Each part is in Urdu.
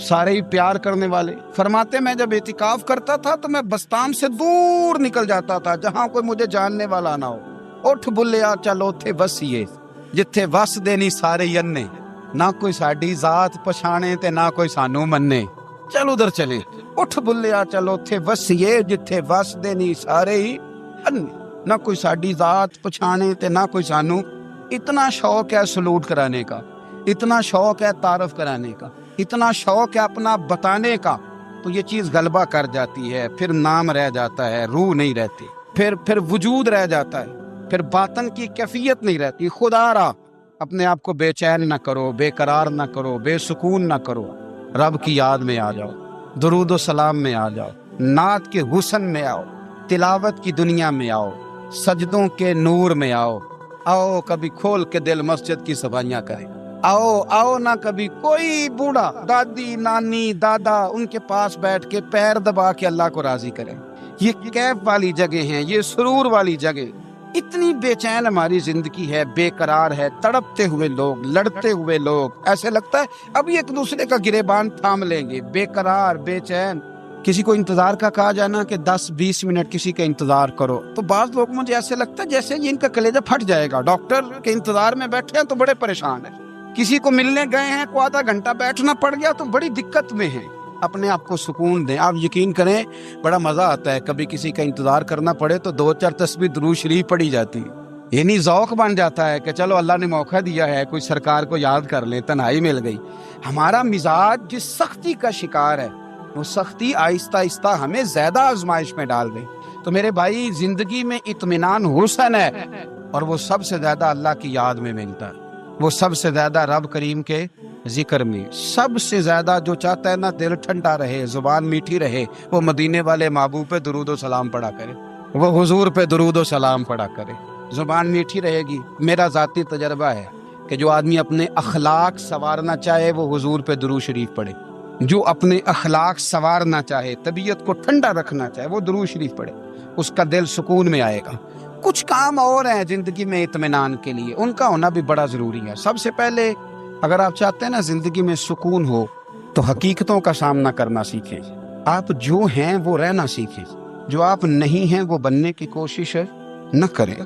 سارے ہی پیار کرنے والے. فرماتے میں جب اعتکاف کرتا تھا تو میں بستان سے دور نکل جاتا تھا جہاں کوئی مجھے جاننے والا نہ ہو. اٹھ بلیا چلو تھے وسیے جتھے وس دینی سارے یننے, نہ کوئی ساڈی ذات پچھانے تے نہ کوئی سانو مننے. چل ادھر چلے. اٹھ بلیا چلو تھے وسیے جتھے وس دینی سارے ہی اننے, نہ کوئی ساڈی ذات پچھانے تے نہ کوئی سانو. اتنا شوق ہے سلوٹ کرانے کا, اتنا شوق ہے تعارف کرانے کا, اتنا شوق ہے اپنا بتانے کا, تو یہ چیز غلبہ کر جاتی ہے. پھر نام رہ جاتا ہے, روح نہیں رہتی. پھر وجود رہ جاتا ہے, پھر باطن کی کیفیت نہیں رہتی. خدا را اپنے آپ کو بے چین نہ کرو, بے قرار نہ کرو, بے سکون نہ کرو. رب کی یاد میں آ جاؤ, درود و سلام میں آ جاؤ, نعت کے حسن میں آؤ, تلاوت کی دنیا میں آؤ, سجدوں کے نور میں آؤ. آؤ کبھی کھول کے دل مسجد کی صفائیاں کریں. آؤ نہ کبھی کوئی بوڑھا, دادی, نانی, دادا ان کے پاس بیٹھ کے پیر دبا کے اللہ کو راضی کریں. یہ کیف والی جگہ ہیں, یہ سرور والی جگہ. اتنی بے چین ہماری زندگی ہے, بے قرار ہے, تڑپتے ہوئے لوگ, لڑتے ہوئے لوگ, ایسے لگتا ہے ابھی ایک دوسرے کا گریبان تھام لیں گے. بے قرار, بے چین. کسی کو انتظار کا کہا جانا کہ 10-20 منٹ کسی کا انتظار کرو, تو بعض لوگ مجھے ایسے لگتا ہے جیسے یہ ان کا کلیجہ پھٹ جائے گا. ڈاکٹر کے انتظار میں بیٹھے ہیں تو بڑے پریشان ہیں. کسی کو ملنے گئے ہیں کو آدھا گھنٹہ بیٹھنا پڑ گیا تو بڑی دقت میں ہیں. اپنے آپ کو سکون دیں. آپ یقین کریں بڑا مزہ آتا ہے کبھی کسی کا انتظار کرنا پڑے تو 2-4 تسبیح درود شریف پڑھی جاتی ہے. یعنی ذوق بن جاتا ہے کہ چلو اللہ نے موقع دیا ہے, کوئی سرکار کو یاد کر لیں, تنہائی مل گئی. ہمارا مزاج جس سختی کا شکار ہے وہ سختی آہستہ آہستہ ہمیں زیادہ آزمائش میں ڈال دے. تو میرے بھائی زندگی میں اطمینان حسن ہے, اور وہ سب سے زیادہ اللہ کی یاد میں ملتا ہے. وہ سب سے زیادہ رب کریم کے ذکر میں. سب سے زیادہ جو چاہتا ہے نا دل ٹھنڈا رہے, زبان میٹھی رہے, وہ مدینے والے محبوب پہ درود و سلام پڑھا کرے, وہ حضور پہ درود و سلام پڑھا کرے. زبان میٹھی رہے گی. میرا ذاتی تجربہ ہے کہ جو آدمی اپنے اخلاق سنوارنا چاہے وہ حضور پہ درود شریف پڑھے. جو اپنے اخلاق سنوارنا چاہے, طبیعت کو ٹھنڈا رکھنا چاہے, وہ درود شریف پڑھے. اس کا دل سکون میں آئے گا. کچھ کام اور ہیں زندگی میں اطمینان کے لیے, ان کا ہونا بھی بڑا ضروری ہے. سب سے پہلے اگر آپ چاہتے ہیں نا زندگی میں سکون ہو تو حقیقتوں کا سامنا کرنا سیکھیں. آپ جو ہیں وہ رہنا سیکھیں, جو آپ نہیں ہیں وہ بننے کی کوشش نہ کریں.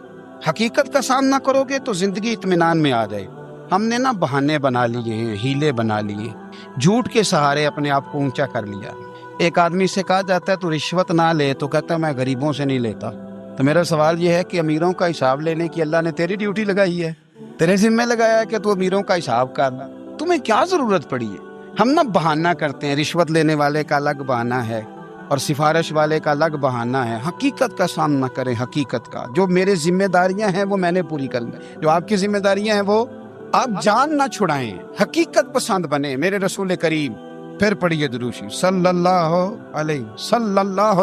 حقیقت کا سامنا کرو گے تو زندگی اطمینان میں آ جائے. ہم نے نا بہانے بنا لیے ہیں, ہیلے بنا لیے, جھوٹ کے سہارے اپنے آپ کو اونچا کر لیا. ایک آدمی سے کہا جاتا ہے تو رشوت نہ لے, تو کہتا ہے میں غریبوں سے نہیں لیتا. تو میرا سوال یہ ہے کہ امیروں کا حساب لینے کی اللہ نے تیری ڈیوٹی لگائی ہے, تیرے ذمہ لگایا ہے کہ تو امیروں کا حساب کر. تمہیں کیا ضرورت پڑی ہے؟ ہم نا بہانہ کرتے ہیں. رشوت لینے والے کا الگ بہانہ ہے اور سفارش والے کا الگ بہانہ ہے. حقیقت کا سامنا کریں. حقیقت کا جو میرے ذمہ داریاں ہیں وہ میں نے پوری کرنا ہے, جو آپ کی ذمہ داریاں ہیں وہ آپ جان نہ چھڑائیں. حقیقت پسند بنے. میرے رسول کریم پھر پڑھیے درود شریف صلی اللہ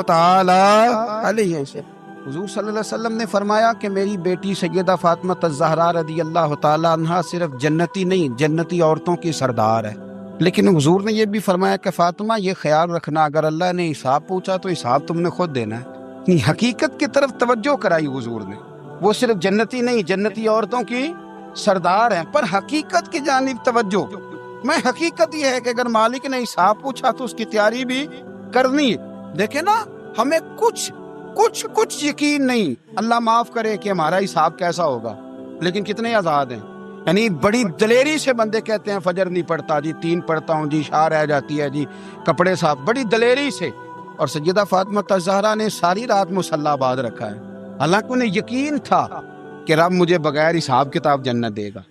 تعالی علیہ وسلم. حضور صلی اللہ علیہ وسلم نے فرمایا کہ میری بیٹی سیدہ فاطمہ الزہرا رضی اللہ تعالی عنہا صرف جنتی نہیں, جنتی عورتوں کی سردار ہے. لیکن حضور نے یہ بھی فرمایا کہ فاطمہ یہ خیال رکھنا اگر اللہ نے حساب پوچھا تو حساب تم نے خود دینا ہے. حقیقت کی طرف توجہ کرائی حضور نے. وہ صرف جنتی نہیں, جنتی عورتوں کی سردار ہیں, پر حقیقت کی جانب توجہ. میں حقیقت یہ ہے کہ اگر مالک نے حساب پوچھا تو اس کی تیاری بھی کرنی ہے. دیکھیں نا ہمیں کچھ یقین نہیں, اللہ معاف کرے کہ ہمارا حساب کیسا ہوگا, لیکن کتنے آزاد ہیں. یعنی بڑی دلیری سے بندے کہتے ہیں فجر نہیں پڑھتا جی, 3 پڑھتا ہوں جی, شاہ رہ جاتی ہے جی, کپڑے صاف, بڑی دلیری سے. اور سیدہ فاطمہ الزہرا نے ساری رات مصلی آباد رکھا ہے, حالانکہ انہیں یقین تھا کہ رب مجھے بغیر حساب کتاب جنت دے گا.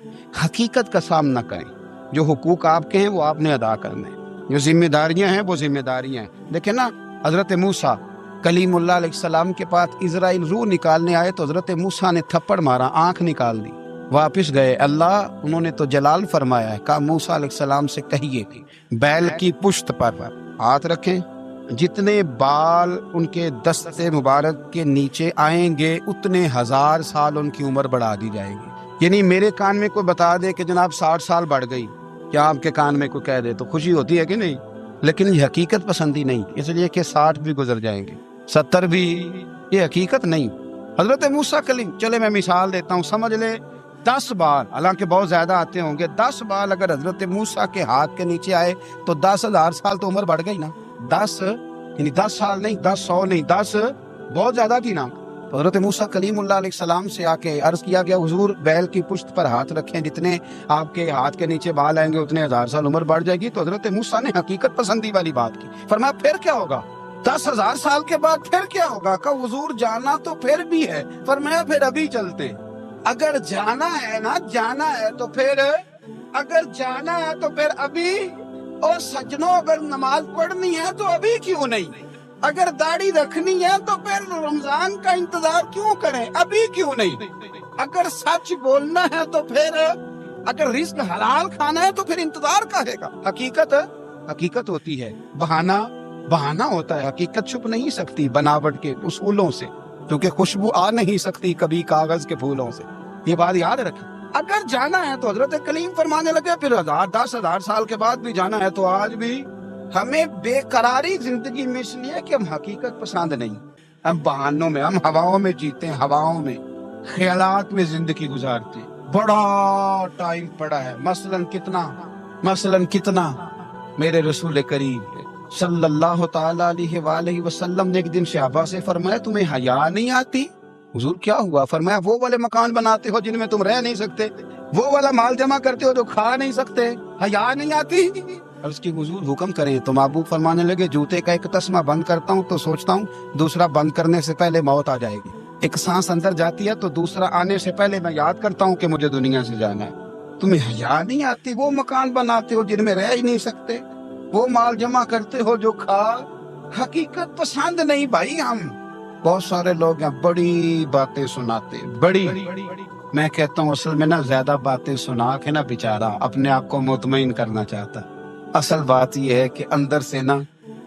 حقیقت کا سامنا کریں. جو حقوق آپ کے ہیں وہ آپ نے ادا کرنے ہیں, جو ذمہ داریاں ہیں وہ ذمہ داریاں ہیں. دیکھیں نا حضرت موسیٰ کلیم اللہ علیہ السلام کے پاس اسرائیل روح نکالنے آئے تو حضرت موسیٰ نے تھپڑ مارا, آنکھ نکال دی, واپس گئے. اللہ انہوں نے تو جلال فرمایا ہے, کہا موسیٰ علیہ السلام سے کہیے کہ بیل کی پشت پر ہاتھ رکھیں, جتنے بال ان کے دستے مبارک کے نیچے آئیں گے اتنے 1000 سال ان کی عمر بڑھا دی جائے گی. یعنی میرے کان میں کوئی بتا دے کہ جناب 60 سال بڑھ گئی, کیا آپ کے کان میں کوئی کہہ دے تو خوشی ہوتی ہے کہ نہیں؟ لیکن یہ حقیقت پسندی نہیں, اس لیے کہ 60 بھی گزر جائیں گے, 70 بھی, یہ حقیقت نہیں. حضرت موسیٰ کلیم, چلے میں مثال دیتا ہوں, سمجھ لے 10 بال، حالانکہ بہت زیادہ آتے ہوں گے، 10 بال اگر حضرت موسیٰ کے ہاتھ کے نیچے آئے تو 10,000 سال تو عمر بڑھ گئی نا. 10 یعنی 10 سال نہیں، 10 100 نہیں، 10 بہت زیادہ تھی نا. تو حضرت موسیٰ کلیم اللہ علیہ السلام سے آ کے عرض کیا گیا حضور بیل کی پشت پر ہاتھ رکھیں، جتنے آپ کے ہاتھ کے نیچے بال آئیں گے اتنے 1000 سال عمر بڑھ جائے گی. تو حضرت موسیٰ نے حقیقت پسندی والی بات کی. فرمایا پھر کیا ہوگا؟ 10,000 سال کے بعد پھر کیا ہوگا؟ کہ حضور جانا تو پھر بھی ہے. فرمایا پھر ابھی چلتے. اگر جانا ہے نا، جانا ہے تو پھر، اگر جانا ہے تو پھر ابھی. اور سجنوں اگر نماز پڑھنی ہے تو ابھی کیوں نہیں؟ اگر داڑھی رکھنی ہے تو پھر رمضان کا انتظار کیوں کریں؟ ابھی کیوں نہیں؟ اگر سچ بولنا ہے تو پھر، اگر رزق حلال کھانا ہے تو پھر انتظار کہے گا. حقیقت ہوتی ہے، بہانہ ہوتا ہے. حقیقت چھپ نہیں سکتی بناوٹ کے اصولوں سے، کیونکہ خوشبو آ نہیں سکتی کبھی کاغذ کے پھولوں سے. یہ بات یاد رکھیں. اگر جانا ہے تو حضرت کلیم فرمانے لگے پھر 10,000 سال کے بعد بھی جانا ہے تو آج بھی ہمیں بے قراری زندگی میں اس لیے کہ ہم حقیقت پسند نہیں. ہم بہانوں میں، ہم ہواؤں میں جیتے ہیں، ہواؤں میں، خیالات میں زندگی گزارتے ہیں. بڑا ٹائم پڑا ہے. مثلاً کتنا میرے رسول کریم صلی اللہ تعالی علیہ وآلہ وسلم نے ایک دن صحابہ سے فرمایا تمہیں حیا نہیں آتی؟ حضور کیا ہوا؟ فرمایا وہ والے مکان بناتے ہو جن میں تم رہ نہیں سکتے، وہ والا مال جمع کرتے ہو جو کھا نہیں سکتے، حیا نہیں آتی؟ عرض کی حضور حکم کریں. تو محبوب فرمانے لگے جوتے کا ایک تسمہ بند کرتا ہوں تو سوچتا ہوں دوسرا بند کرنے سے پہلے موت آ جائے گی. ایک سانس اندر جاتی ہے تو دوسرا آنے سے پہلے میں یاد کرتا ہوں کہ مجھے دنیا سے جانا ہے. تمہیں حیا نہیں آتی؟ وہ مکان بناتے ہو جن میں رہ ہی نہیں سکتے، وہ مال جمع کرتے ہو جو کھا. حقیقت پسند نہیں بھائی. ہم بہت سارے لوگ ہیں بڑی باتیں سناتے، بڑی، میں کہتا ہوں اصل میں نا زیادہ باتیں سنا کے نا بیچارہ اپنے آپ کو مطمئن کرنا چاہتا. اصل بات یہ ہے کہ اندر سے نا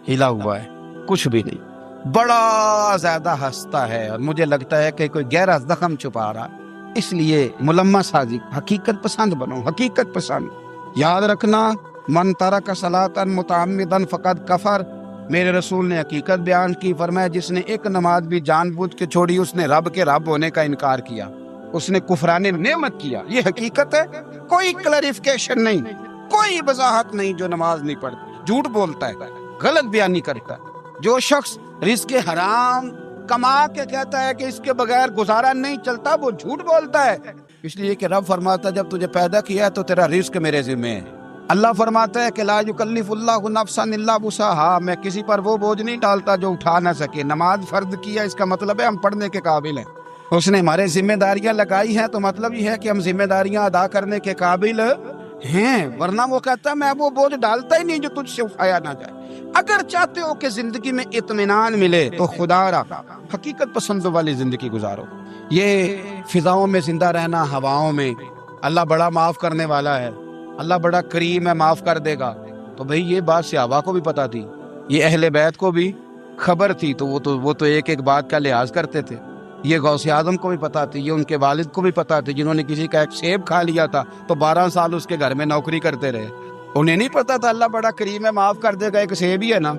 ہلا ہوا ہے، کچھ بھی نہیں. بڑا زیادہ ہنستا ہے اور مجھے لگتا ہے کہ کوئی گہرا زخم چھپا رہا. اس لیے ملمہ سازی، حقیقت پسند بنو، حقیقت پسند. یاد رکھنا من ترک صلاۃ متعمدا فقد کفر. میرے رسول نے حقیقت بیان کی. فرمایا جس نے ایک نماز بھی جان بوجھ کے چھوڑی اس نے رب کے رب ہونے کا انکار کیا، اس نے کفران نعمت کیا. یہ حقیقت ہے، کوئی کلیریفیکیشن نہیں، کوئی وضاحت نہیں. جو نماز نہیں پڑھتا جھوٹ بولتا ہے، غلط بیانی کرتا ہے. جو شخص رزق حرام کما کے کہتا ہے کہ اس کے بغیر گزارا نہیں چلتا وہ جھوٹ بولتا ہے. اس لیے کہ رب فرماتا ہے جب تجھے پیدا کیا ہے تو تیرا رزق میرے ذمہ ہے. اللہ فرماتا ہے کہ لا یکلف اللہ نفسا الا وسعها، میں کسی پر وہ بوجھ نہیں ڈالتا جو اٹھا نہ سکے. نماز فرض کیا اس کا مطلب ہے ہم پڑھنے کے قابل ہیں. اس نے ہمارے ذمہ داریاں لگائی ہیں تو مطلب یہ ہے کہ ہم ذمہ داریاں ادا کرنے کے قابل ہیں. ورنہ وہ کہتا ہے میں وہ بوجھ ڈالتا ہی نہیں جو تجھ سے اٹھایا نہ جائے. اگر چاہتے ہو کہ زندگی میں اطمینان ملے تو خدا را حقیقت پسندوں والی زندگی گزارو. یہ فضاؤں میں زندہ رہنا، ہواؤں میں. اللہ بڑا معاف کرنے والا ہے، اللہ بڑا کریم ہے، معاف کر دے گا. تو بھئی یہ بات صحابہ کو بھی پتا تھی، یہ اہل بیت کو بھی خبر تھی. تو وہ تو ایک ایک بات کا لحاظ کرتے تھے. یہ غوث اعظم کو بھی پتا تھی، یہ ان کے والد کو بھی پتا تھی جنہوں نے کسی کا ایک سیب کھا لیا تھا تو 12 سال اس کے گھر میں نوکری کرتے رہے. انہیں نہیں پتا تھا اللہ بڑا کریم ہے، معاف کر دے گا، ایک سیب ہی ہے نا.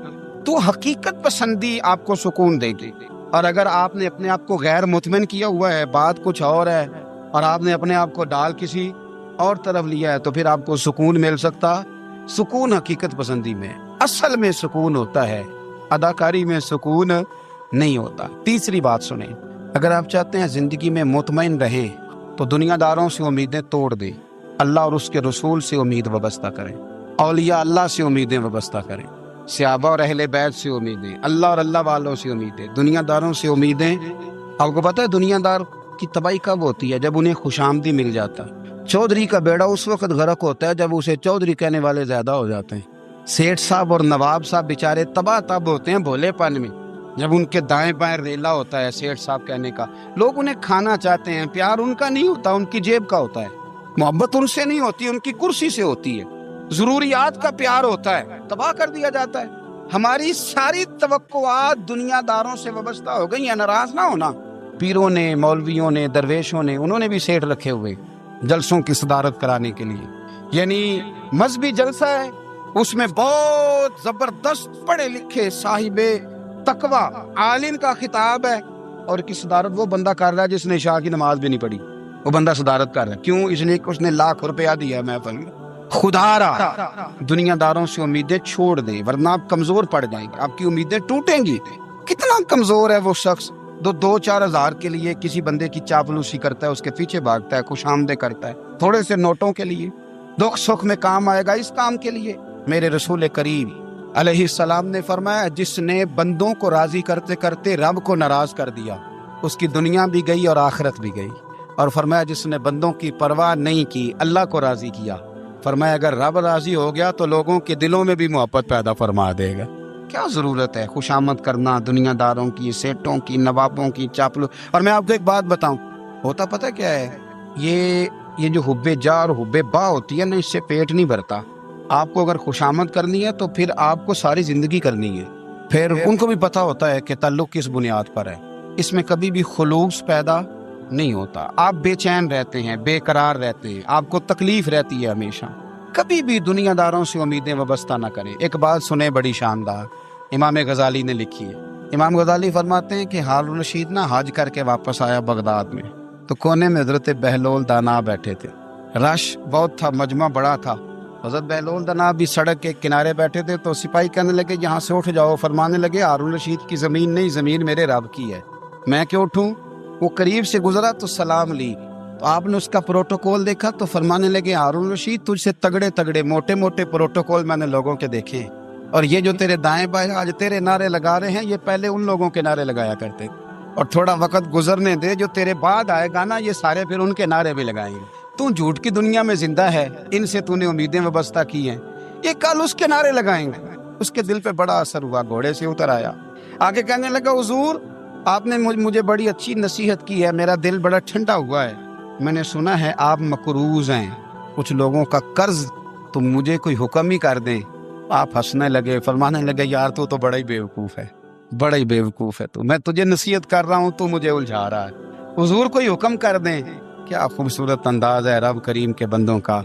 تو حقیقت پسندی آپ کو سکون دے گی. اور اگر آپ نے اپنے آپ کو غیر مطمئن کیا ہوا ہے، بات کچھ اور ہے اور آپ نے اپنے آپ کو ڈال کسی اور طرف لیا ہے تو پھر آپ کو سکون مل سکتا. سکون حقیقت پسندی میں، اصل میں سکون ہوتا ہے، اداکاری میں سکون نہیں ہوتا. تیسری بات سنیں، اگر آپ چاہتے ہیں زندگی میں مطمئن رہیں تو دنیا داروں سے امیدیں توڑ دیں، اللہ اور اس کے رسول سے امید وابستہ کریں، اولیاء اللہ سے امیدیں وابستہ کریں، صحابہ اور اہل بیت سے امیدیں، اللہ اور اللہ والوں سے امیدیں، دنیا داروں سے امیدیں. آپ کو پتہ ہے دنیا دار کی تباہی کب ہوتی ہے؟ جب انہیں خوش آمدی مل جاتا. چودھری کا بیڑا اس وقت غرق ہوتا ہے جب اسے چودھری کہنے والے زیادہ ہو جاتے ہیں. سیٹھ صاحب اور نواب صاحب بیچارے تباہ تب ہوتے ہیں بھولے پن میں، جب ان کے دائیں بائیں ریلا ہوتا ہے سیٹھ صاحب کہنے کا. لوگ انہیں کھانا چاہتے ہیں، پیار ان کا نہیں ہوتا، ان کی جیب کا ہوتا ہے. محبت ان سے نہیں ہوتی، ان کی کرسی سے ہوتی ہے. ضروریات کا پیار ہوتا ہے، تباہ کر دیا جاتا ہے. ہماری ساری توقعات دنیا داروں سے وابستہ ہو گئی ہیں. ناراض نہ ہونا، پیروں نے، مولویوں نے، درویشوں نے، انہوں نے بھی سیٹ رکھے ہوئے جلسوں کی صدارت کرانے کے لیے. یعنی مذہبی جلسہ ہے، اس میں بہت زبردست پڑھے لکھے صاحب تقویٰ عالم کا خطاب ہے، اور کی صدارت وہ بندہ کر رہا ہے جس نے عشاء کی نماز بھی نہیں پڑھی. وہ بندہ صدارت کر رہا ہے، کیوں؟ اس لیے کہ اس نے لاکھ روپیہ دیا محفل میں۔ خدا را دنیا داروں سے امیدیں چھوڑ دیں ورنہ آپ کمزور پڑ جائیں گے، آپ کی امیدیں ٹوٹیں گی۔ کتنا کمزور ہے وہ شخص دو چار ہزار کے لیے کسی بندے کی چاپلوسی کرتا ہے، اس کے پیچھے بھاگتا ہے، خوش آمدیں کرتا ہے تھوڑے سے نوٹوں کے لیے۔ دکھ سکھ میں کام آئے گا اس کام کے لیے۔ میرے رسول کریم علیہ السلام نے فرمایا، جس نے بندوں کو راضی کرتے کرتے رب کو ناراض کر دیا، اس کی دنیا بھی گئی اور آخرت بھی گئی۔ اور فرمایا جس نے بندوں کی پرواہ نہیں کی، اللہ کو راضی کیا، فرمایا اگر رب راضی ہو گیا تو لوگوں کے دلوں میں بھی محبت پیدا فرما دے گا۔ کیا ضرورت ہے خوش آمد کرنا دنیا داروں کی، سیٹوں کی، نوابوں کی، چاپلو۔ اور میں آپ کو ایک بات بتاؤں، ہوتا پتہ کیا ہے، یہ جو حب جا اور حب با ہوتی ہے نا، اس سے پیٹ نہیں بھرتا۔ آپ کو اگر خوش آمد کرنی ہے تو پھر آپ کو ساری زندگی کرنی ہے۔ پھر ان کو بھی پتہ ہوتا ہے کہ تعلق کس بنیاد پر ہے، اس میں کبھی بھی خلوص پیدا نہیں ہوتا۔ آپ بے چین رہتے ہیں، بے قرار رہتے ہیں، آپ کو تکلیف رہتی ہے ہمیشہ۔ کبھی بھی دنیا داروں سے امیدیں وابستہ نہ کریں۔ ایک بات سنیں بڑی شاندار، امام غزالی نے لکھی ہے۔ امام غزالی فرماتے ہیں کہ ہارون الرشید نہ حج کر کے واپس آیا بغداد میں، تو کونے میں حضرت بہلول دانا بیٹھے تھے۔ رش بہت تھا، مجمع بڑا تھا۔ حضرت بہلول دانا بھی سڑک کے کنارے بیٹھے تھے، تو سپاہی کہنے لگے یہاں سے اٹھ جاؤ۔ فرمانے لگے ہارون الرشید کی زمین نہیں، زمین میرے رب کی ہے، میں کیوں اٹھوں؟ وہ قریب سے گزرا تو سلام لی، تو آپ نے اس کا پروٹوکول دیکھا تو فرمانے لگے ہارون رشید تجھ سے تگڑے تگڑے موٹے موٹے پروٹوکول میں نے لوگوں کے دیکھے ہیں، اور یہ جو تیرے دائیں بائیں آج تیرے نعرے لگا رہے ہیں، یہ پہلے ان لوگوں کے نعرے لگایا کرتے تھے، اور تھوڑا وقت گزرنے دے، جو تیرے بعد آئے گا نا، یہ سارے پھر ان کے نعرے بھی لگائیں گے۔ تو جھوٹ کی دنیا میں زندہ ہے، ان سے تو نے امیدیں وابستہ کی ہیں، یہ کل اس کے نعرے لگائیں گے۔ اس کے دل پہ بڑا اثر ہوا، گھوڑے سے اتر آیا، آگے کہنے لگا حضور آپ نے مجھے بڑی اچھی نصیحت کی ہے، میرا دل بڑا ٹھنڈا ہوا ہے، میں نے سنا ہے آپ مقروض ہیں، کچھ لوگوں کا قرض، تو مجھے کوئی حکم ہی کر دیں۔ آپ ہنسنے لگے، فرمانے لگے یار تو بڑا ہی بیوقوف ہے، بڑا ہی بیوقوف ہے تو، میں تجھے نصیحت کر رہا ہوں تو مجھے الجھا رہا ہے، حضور کوئی حکم کر دیں۔ کیا خوبصورت انداز ہے رب کریم کے بندوں کا۔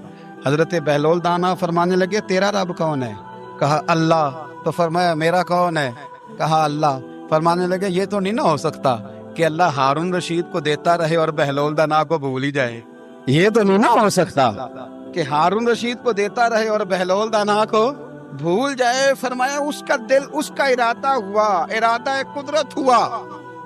حضرت بہلول دانا فرمانے لگے تیرا رب کون ہے؟ کہا اللہ۔ تو فرمایا میرا کون ہے؟ کہا اللہ۔ فرمانے لگے یہ تو نہیں نہ ہو سکتا کہ اللہ ہارون رشید کو دیتا رہے اور بہلول دانا کو بھول ہی جائے، یہ تو نہیں نہ ہو سکتا کہ ہارون رشید کو دیتا رہے اور بہلول دانا کو بھول جائے۔ فرمایا اس کا دل، اس کا ارادہ ہوا، ارادہ قدرت ہوا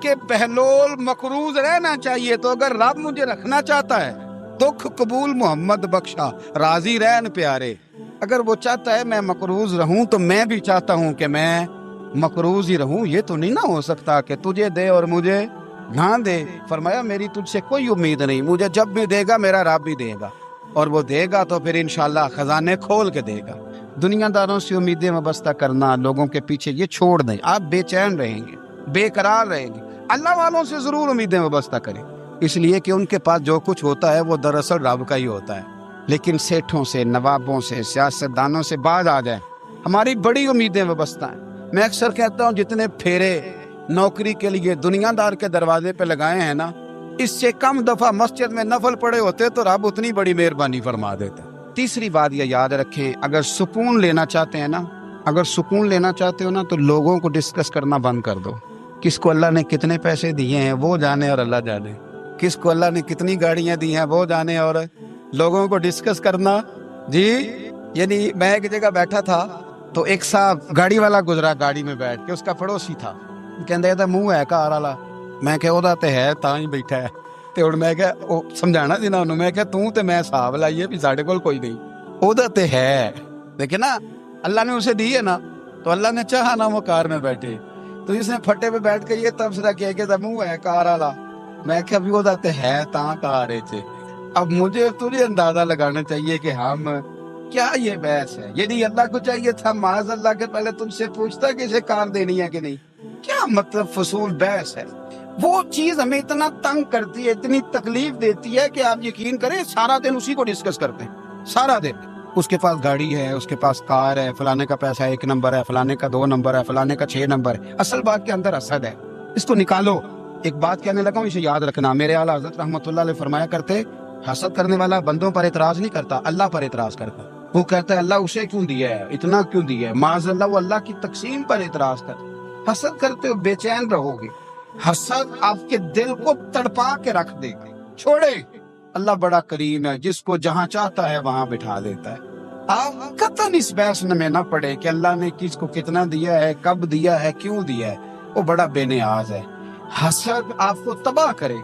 کہ بہلول مقروض رہنا چاہیے، تو اگر رب مجھے رکھنا چاہتا ہے، دکھ قبول محمد بخشا، راضی رہن پیارے، اگر وہ چاہتا ہے میں مقروض رہوں تو میں بھی چاہتا ہوں کہ میں مقروض ہی رہوں، یہ تو نہیں نہ ہو سکتا کہ تجھے دے اور مجھے نہ دے۔ فرمایا میری تجھ سے کوئی امید نہیں، مجھے جب بھی دے گا میرا رب بھی دے گا، اور وہ دے گا تو پھر انشاءاللہ خزانے کھول کے دے گا۔ دنیا داروں سے امیدیں وابستہ کرنا، لوگوں کے پیچھے، یہ چھوڑ دیں، آپ بے چین رہیں گے، بے قرار رہیں گے۔ اللہ والوں سے ضرور امیدیں وابستہ کریں، اس لیے کہ ان کے پاس جو کچھ ہوتا ہے وہ دراصل رب کا ہی ہوتا ہے، لیکن سیٹھوں سے، نوابوں سے، سیاستدانوں سے باز آ جائیں، ہماری بڑی امیدیں وابستہ ہیں۔ میں اکثر کہتا ہوں جتنے پھیرے نوکری کے لیے دنیا دار کے دروازے پہ لگائے ہیں نا، اس سے کم دفعہ مسجد میں نفل پڑے ہوتے تو رب اتنی بڑی مہربانی فرما دیتا۔ تیسری بات یہ یاد رکھیں، اگر سکون لینا چاہتے ہیں نا، اگر سکون لینا چاہتے ہو نا، تو لوگوں کو ڈسکس کرنا بند کر دو۔ کس کو اللہ نے کتنے پیسے دیے ہیں وہ جانے اور اللہ جانے، کس کو اللہ نے کتنی گاڑیاں دی ہیں وہ جانے، اور لوگوں کو ڈسکس کرنا۔ جی یعنی میں ایک جگہ بیٹھا تھا تو ایک صاحب گاڑی والا گزرا، گاڑی میں بیٹھ کے، اس کا پڑوسی تھا، کہندا ہے منہ ہے کار والا، میں کہ وہ تے ہے تاں ہی بیٹھا ہے، تے ہن میں کہ او سمجھانا سی نا انہوں، میں کہ توں تے میں حساب لائیے بھی ساڈے کول کوئی نہیں، وہ تے ہے، دیکھیں نا اللہ نے اسے دی ہے نا، تو اللہ نے چاہا نا وہ کار میں بیٹھے، تو اس نے پھٹے پہ بیٹھ کے یہ تبصرہ کیا کہ منہ ہے کار والا، میں کہ ابھی وہ تے ہے تاں کار ہے۔ اب مجھے تجھے اندازہ لگانا چاہیے کہ ہم کیا یہ بحث ہے، یعنی اللہ کو چاہیے تھا معاذ اللہ کے پہلے تم سے پوچھتا کہ اسے کار دینی ہے کہ نہیں، کیا مطلب فضول بحث ہے۔ وہ چیز ہمیں اتنا تنگ کرتی ہے، اتنی تکلیف دیتی ہے کہ آپ یقین کریں سارا دن اسی کو ڈسکس کرتے ہیں، سارا دن اس کے پاس گاڑی ہے، اس کے پاس کار ہے، فلانے کا پیسہ 1 نمبر ہے، فلانے کا 2 نمبر ہے، فلانے کا 6 نمبر ہے۔ اصل بات کے اندر حسد ہے، اس کو نکالو۔ ایک بات کہنے لگا ہوں، اسے یاد رکھنا، میرے اعلیٰ حضرت رحمۃ اللہ علیہ فرمایا کرتے، حسد کرنے والا بندوں پر اعتراض نہیں کرتا، اللہ پر اعتراض کرتا۔ وہ کہتا ہے اللہ اسے کیوں دیا ہے، اتنا کیوں دیا ہے، معاذ اللہ وہ اللہ کی تقسیم پر اعتراض کرتا۔ حسد کرتے ہو بے چین رہو گے، حسد آپ کے دل کو تڑپا کے رکھ دے گا، چھوڑے اللہ بڑا کریم ہے، جس کو جہاں چاہتا ہے وہاں بٹھا دیتا ہے۔ آپ قطعاً اس بحث میں نہ پڑے کہ اللہ نے کس کو کتنا دیا ہے، کب دیا ہے، کیوں دیا ہے، وہ بڑا بے نیاز ہے۔ حسد آپ کو تباہ کرے۔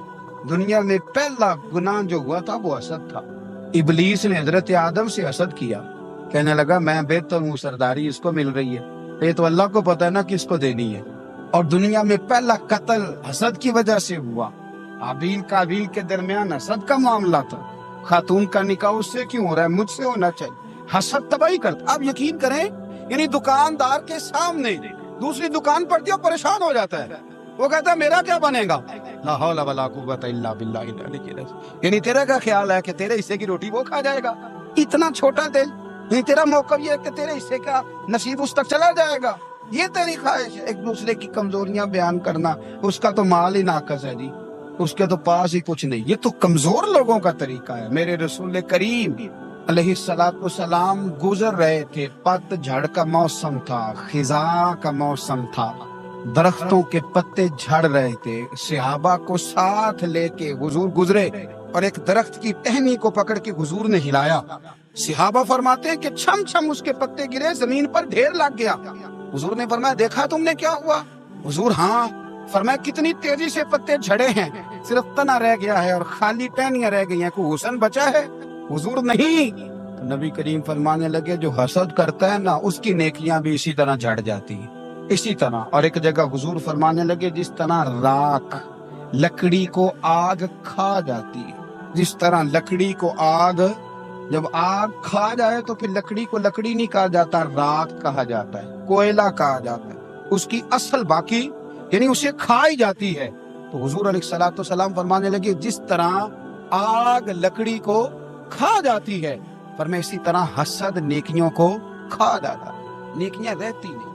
دنیا میں پہلا گناہ جو ہوا تھا وہ حسد تھا۔ ابلیس نے حضرت آدم سے حسد کیا، کہنے لگا میں بہتر ہوں، سرداری اس کو مل رہی ہے، یہ تو اللہ کو پتہ ہے نا کس کو دینی ہے۔ اور دنیا میں پہلا قتل حسد کی وجہ سے ہوا۔ حابیل قابیل کے درمیان حسد کا معاملہ تھا، خاتون کا نکاح اس سے کیوں ہو رہا ہے، مجھ سے ہونا چاہیے۔ حسد تباہی کرتا۔ آپ یقین کریں، یعنی دکاندار کے سامنے دوسری دکان پر جو پریشان ہو جاتا ہے، وہ کہتا ہے میرا کیا بنے گا، لا حول ولا قوت الا باللہ العلی العظیم۔ یعنی تیرا کیا خیال ہے کہ تیرے حصے کی روٹی وہ کھا جائے گا؟ اتنا چھوٹا دل، یعنی تیرا موقف یہ ہے کہ تیرے حصے کا نصیب اس تک چلا جائے گا، یہ تیری خواہش ہے۔ ایک دوسرے کی کمزوریاں بیان کرنا، اس کا تو مال ہی ناقص ہے جی، اس کے تو پاس ہی کچھ نہیں، یہ تو کمزور لوگوں کا طریقہ ہے۔ میرے رسول کریم علیہ السلام گزر رہے تھے، پت جھڑ کا موسم تھا، خزاں کا موسم تھا، درختوں کے پتے جھڑ رہے تھے، صحابہ کو ساتھ لے کے حضور گزرے اور ایک درخت کی ٹہنی کو پکڑ کے حضور نے ہلایا۔ صحابہ فرماتے ہیں کہ چھم چھم اس کے پتے گرے، زمین پر ڈھیر لگ گیا۔ حضور نے فرمایا دیکھا تم نے کیا ہوا؟ حضور ہاں۔ فرمایا کتنی تیزی سے پتے جھڑے ہیں، صرف تنا رہ گیا ہے اور خالی ٹہنیاں رہ گئی ہیں، کوئی حسن بچا ہے؟ حضور نہیں۔ تو نبی کریم فرمانے لگے جو حسد کرتا ہے نا، اس کی نیکیاں بھی اسی طرح جھڑ جاتی ہیں، اسی طرح۔ اور ایک جگہ حضور فرمانے لگے جس طرح راکھ لکڑی کو آگ کھا جاتی ہے، جس طرح لکڑی کو آگ، جب آگ کھا جائے تو پھر لکڑی کو لکڑی نہیں کہا جاتا، راکھ کہا جاتا ہے، کوئلہ کہا جاتا ہے، اس کی اصل باقی یعنی اسے کھائی جاتی ہے۔ تو حضور علیہ السلام فرمانے لگے جس طرح آگ لکڑی کو کھا جاتی ہے، فرمایا اسی طرح حسد نیکیوں کو کھا جاتا ہے، نیکیاں رہتی نہیں۔